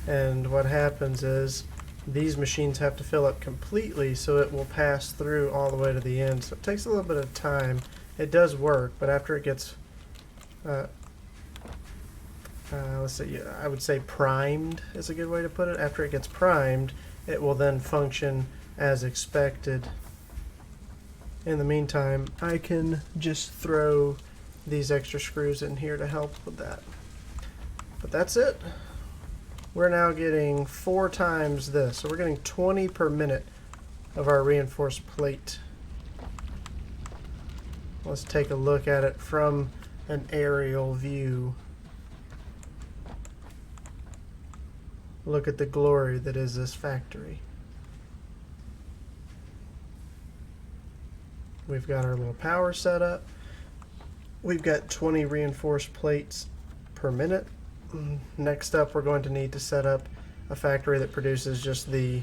and what happens is these machines have to fill up completely so it will pass through all the way to the end. So it takes a little bit of time. It does work, but after it gets let's see, I would say primed is a good way to put it. After it gets primed, it will then function as expected. In the meantime, I can just throw these extra screws in here to help with that. But that's it. We're now getting 4 times this. So we're getting 20 per minute of our reinforced plate. Let's take a look at it from an aerial view. Look at the glory that is this factory. We've got our little power set up. We've got 20 reinforced plates per minute. Next up, we're going to need to set up a factory that produces just the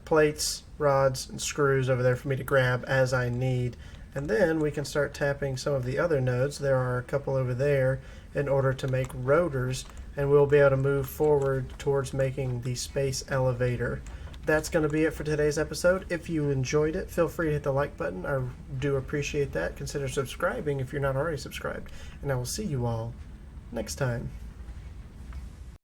plates, rods, and screws over there for me to grab as I need. And then we can start tapping some of the other nodes. There are a couple over there in order to make rotors, and we'll be able to move forward towards making the space elevator. That's going to be it for today's episode. If you enjoyed it, feel free to hit the like button. I do appreciate that. Consider subscribing if you're not already subscribed. And I will see you all next time.